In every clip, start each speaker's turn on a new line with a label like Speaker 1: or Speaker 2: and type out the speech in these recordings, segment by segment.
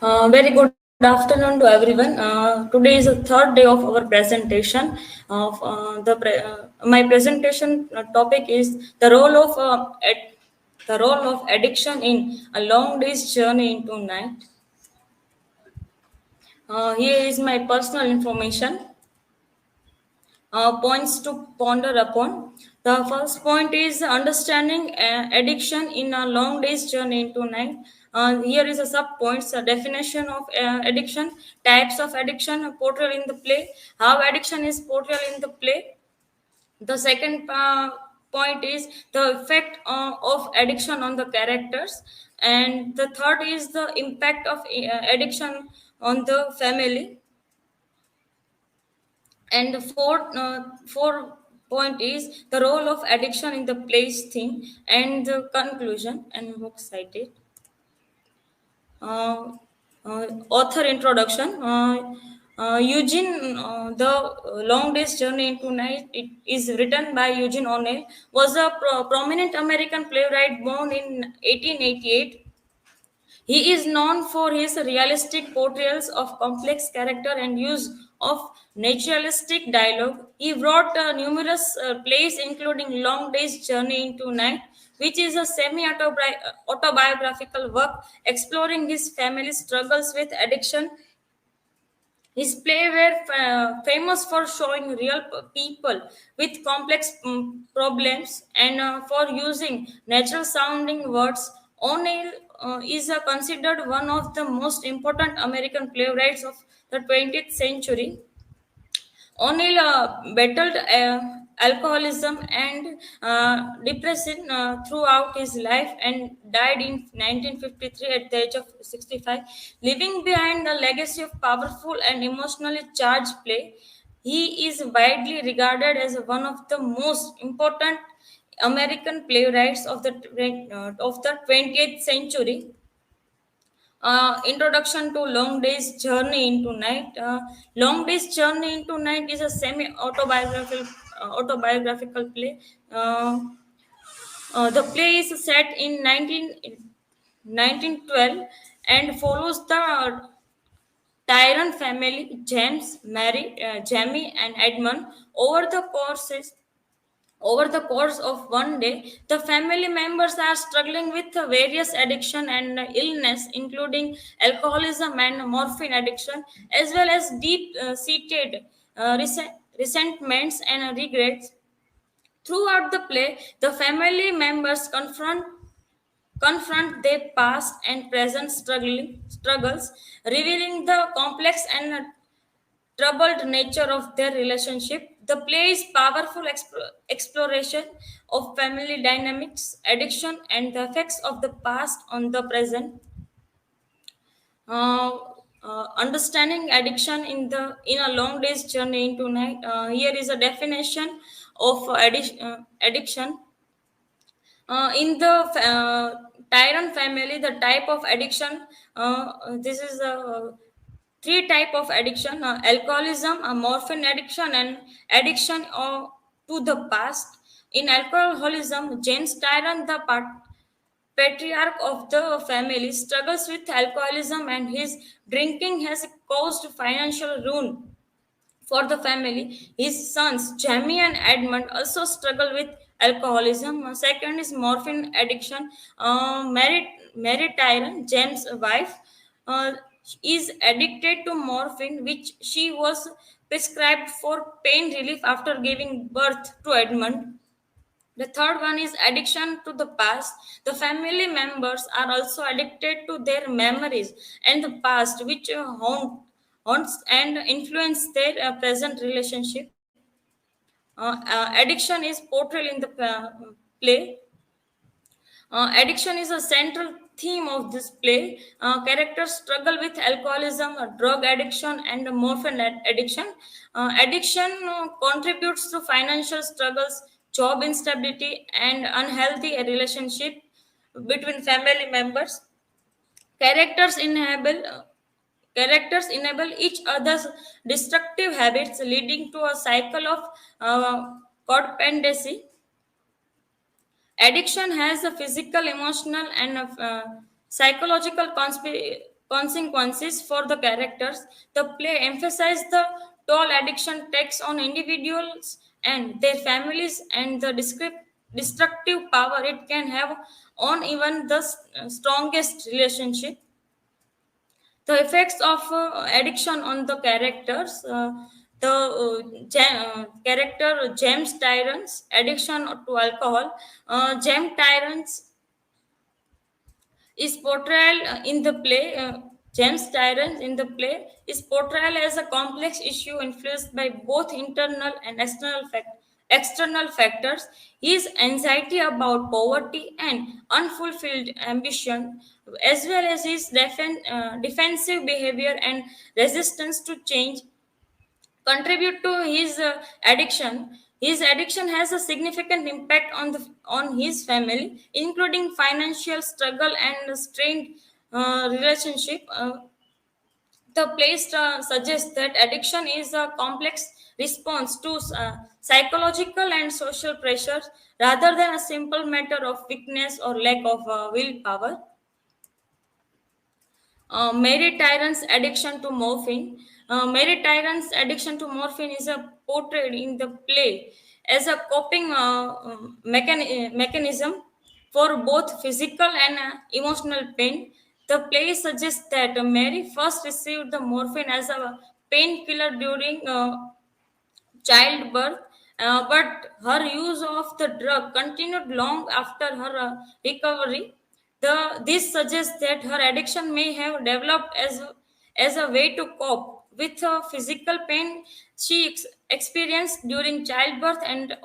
Speaker 1: Very good afternoon to everyone. Today is the third day of our presentation. Of my presentation topic is the role of addiction in a long day's journey into night. Here is my personal information. Points to ponder upon. The first point is understanding addiction in a long day's journey into night. Here is a sub points: a definition of addiction, types of addiction, portrayal in the play, how addiction is portrayed in the play. The second point is the effect of addiction on the characters, and the third is the impact of addiction on the family, and the fourth point is the role of addiction in the play's theme, and the conclusion and book cited. Uh, Author introduction. Eugene, the long day's journey into night, it is written by Eugene O'Neill, was a prominent American playwright born in 1888. He is known for his realistic portrayals of complex character and use of naturalistic dialogue. He wrote numerous plays, including Long Day's Journey into Night, which is a semi autobiographical work exploring his family struggles with addiction. His plays were famous for showing real people with complex problems and for using natural sounding words. O'Neill is considered one of the most important American playwrights of the 20th century. O'Neill battled alcoholism and depression throughout his life and died in 1953 at the age of 65, leaving behind a legacy of powerful and emotionally charged play. He is widely regarded as one of the most important American playwrights of the 20th century. Introduction to Long Day's Journey into Night. Long Day's Journey into Night is a semi autobiographical play. The play is set in 1912 and follows the Tyrone family, James, Mary, Jamie, and Edmund. Over the course of one day, the family members are struggling with various addiction and illness, including alcoholism and morphine addiction, as well as deep-seated resentments and regrets. Throughout the play, the family members confront their past and present struggles, revealing the complex and troubled nature of their relationship. The play is powerful exploration of family dynamics, addiction, and the effects of the past on the present. Uh, Understanding addiction in a long day's journey into night. Here is a definition of addiction. In the Tyrant family, the type of addiction, this is a three type of addiction: alcoholism, morphine addiction, and addiction to the past. In alcoholism, James Tyrant, the patriarch of the family, struggles with alcoholism, and his drinking has caused financial ruin for the family. His sons, Jamie and Edmund, also struggle with alcoholism. Second is morphine addiction. Mary Tyron, James' wife, uh, is addicted to morphine, which she was prescribed for pain relief after giving birth to Edmund. The third one is addiction to the past. The family members are also addicted to their memories and the past, which haunts and influence their present relationship. Addiction is portrayed in the play. Addiction is a central theme of this play. Characters struggle with alcoholism, drug addiction, and morphine addiction. Addiction contributes to financial struggles, job instability, and unhealthy relationship between family members. Characters enable Characters enable each other's destructive habits, leading to a cycle of codependency. Addiction has a physical, emotional, and psychological consequences for the characters. The play emphasizes the toll addiction takes on individuals and their families and the destructive power it can have on even the strongest relationship. The effects of addiction on the characters. Character James Tyrant's addiction to alcohol. James Tyrant's is portrayal in the play. James Tyrant in the play is portrayal as a complex issue influenced by both internal and external factors. His anxiety about poverty and unfulfilled ambition, as well as his defensive behavior and resistance to change, contribute to his addiction. His addiction has a significant impact on his family, including financial struggle and strained relationship. The place suggests that addiction is a complex response to psychological and social pressures rather than a simple matter of weakness or lack of willpower. Mary Tyrant's addiction to morphine. Mary Tyrant's addiction to morphine is portrayed in the play as a coping mechanism for both physical and emotional pain. The play suggests that Mary first received the morphine as a painkiller during childbirth, but her use of the drug continued long after her recovery. This suggests that her addiction may have developed as a way to cope with physical pain she experienced during childbirth and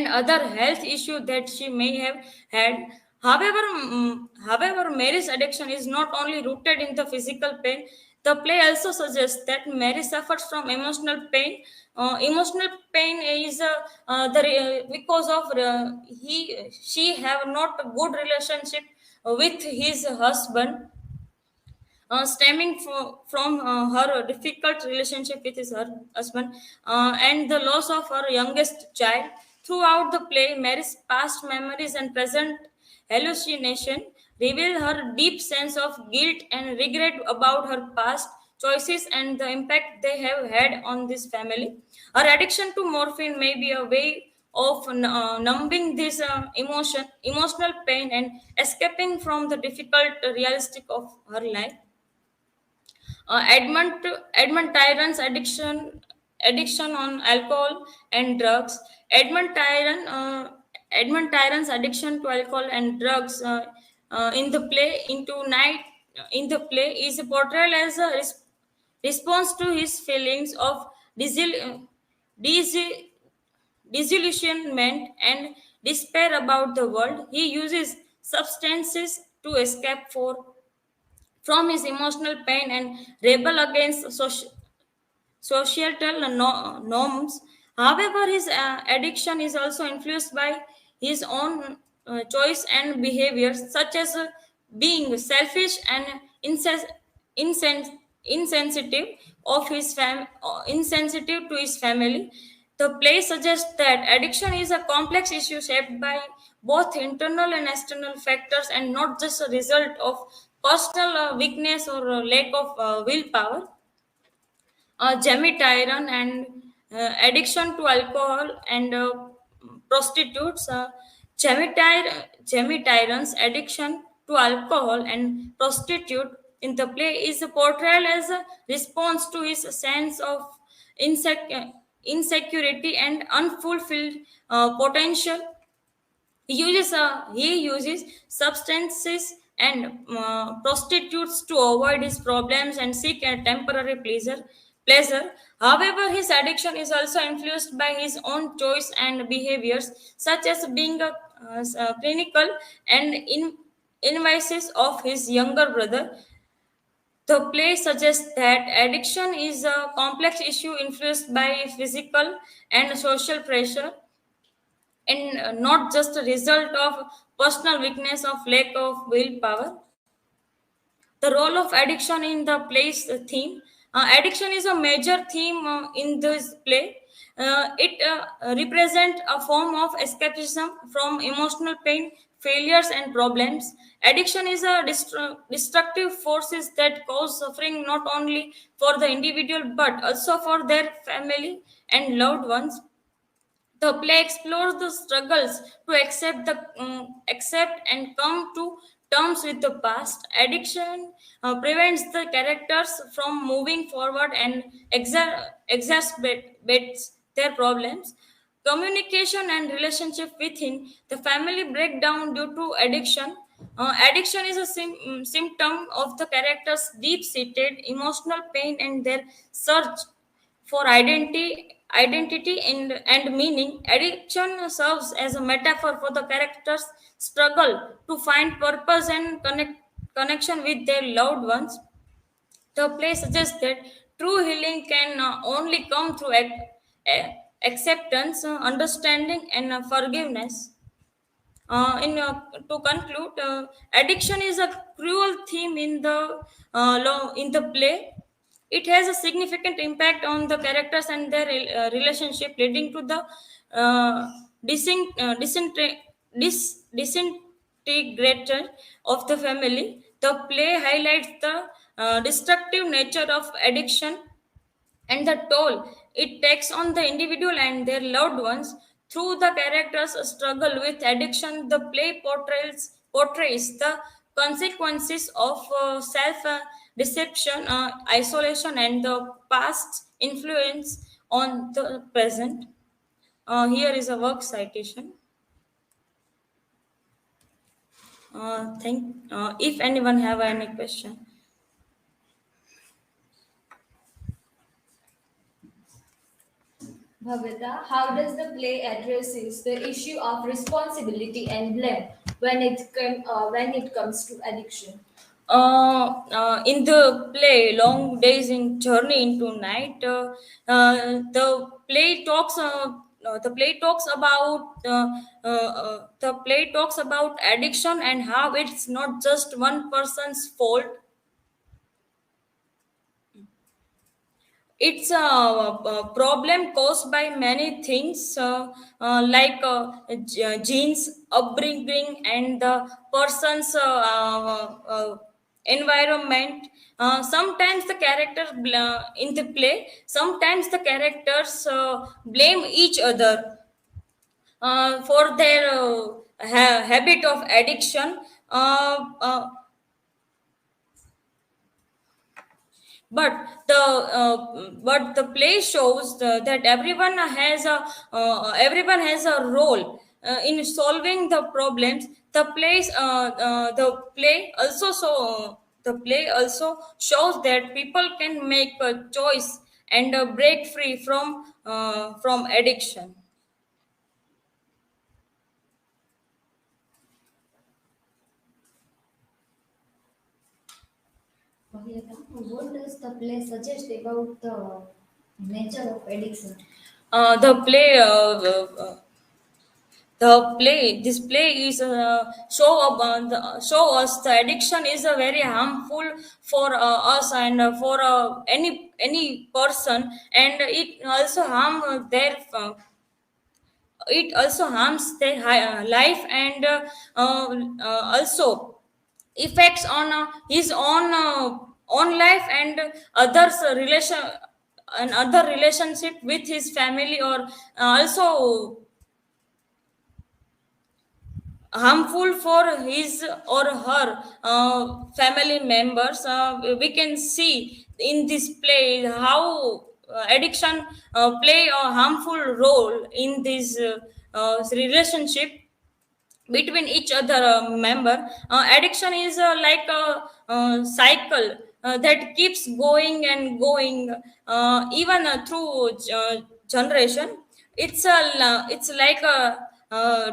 Speaker 1: other health issue that she may have had. However, Mary's addiction is not only rooted in the physical pain. The play also suggests that Mary suffers from emotional pain. Emotional pain is because of she have not a good relationship with his husband, stemming from her difficult relationship with her husband and the loss of her youngest child. Throughout the play, Mary's past memories and present hallucination reveal her deep sense of guilt and regret about her past choices and the impact they have had on this family. Her addiction to morphine may be a way of numbing this emotional pain and escaping from the difficult realistic of her life. Edmund Tyrant's addiction on alcohol and drugs. Edmund Tyrant's addiction to alcohol and drugs in the play into night in the play is portrayed as a response to his feelings of disil- dis- disillusionment and despair about the world. He uses substances to escape from his emotional pain and rebel against societal norms. However, his addiction is also influenced by his own choice and behaviors, such as being selfish and insensitive insensitive to his family. The play suggests that addiction is a complex issue shaped by both internal and external factors and not just a result of personal weakness or lack of willpower. Jamie Tyron and addiction to alcohol and prostitutes. Jamie Tyron's addiction to alcohol and prostitute in the play is portrayal as a response to his sense of insecurity and unfulfilled potential. He uses substances and prostitutes to avoid his problems and seek a temporary pleasure. However, his addiction is also influenced by his own choice and behaviors, such as being clinical and invasive of his younger brother. The play suggests that addiction is a complex issue influenced by physical and social pressure and not just a result of personal weakness of lack of willpower. The role of addiction in the play's theme. Addiction is a major theme in this play. It represents a form of escapism from emotional pain, failures, and problems. Addiction is a destructive forces that cause suffering not only for the individual but also for their family and loved ones. The play explores the struggles to accept and come to terms with the past. Addiction prevents the characters from moving forward and exacerbates their problems. Communication and relationship within the family break down due to addiction. Addiction is a symptom of the character's deep-seated emotional pain and their search for identity and meaning. Addiction serves as a metaphor for the character's struggle to find purpose and connection with their loved ones. The play suggests that true healing can only come through acceptance, understanding, and forgiveness. To conclude, addiction is a cruel theme in the play. It has a significant impact on the characters and their relationship, leading to the uh, disintegration of the family. The play highlights the destructive nature of addiction and the toll it takes on the individual and their loved ones. Through the characters' struggle with addiction, the play portrays the consequences of self deception, isolation, and the past influence on the present. Here is a work citation. If anyone have any question.
Speaker 2: Bhavita, how does the play addresses the issue of responsibility and blame when it comes to addiction?
Speaker 1: In the play Long Days in Journey into Night, the play talks about addiction and how it's not just one person's fault. It's a problem caused by many things, genes, upbringing, and the person's environment. Sometimes the in the play, sometimes the characters blame each other for their habit of addiction. Uh, uh, but the play shows that everyone has a role in solving the problems. The play also shows that people can make a choice and break free from addiction.
Speaker 2: Bhavita, what does the play suggest about the nature of addiction?
Speaker 1: uh, the play uh, uh, uh, this play is show us the addiction is a very harmful for us and for any person, and it also harms their life and also effects on his own life and others relation and other relationship with his family, or also harmful for his or her family members. We can see in this play how addiction play a harmful role in this relationship between each other member. Addiction is like a cycle that keeps going and going, even through generation. It's like a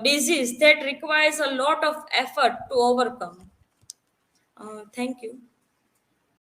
Speaker 1: disease that requires a lot of effort to overcome. Thank you.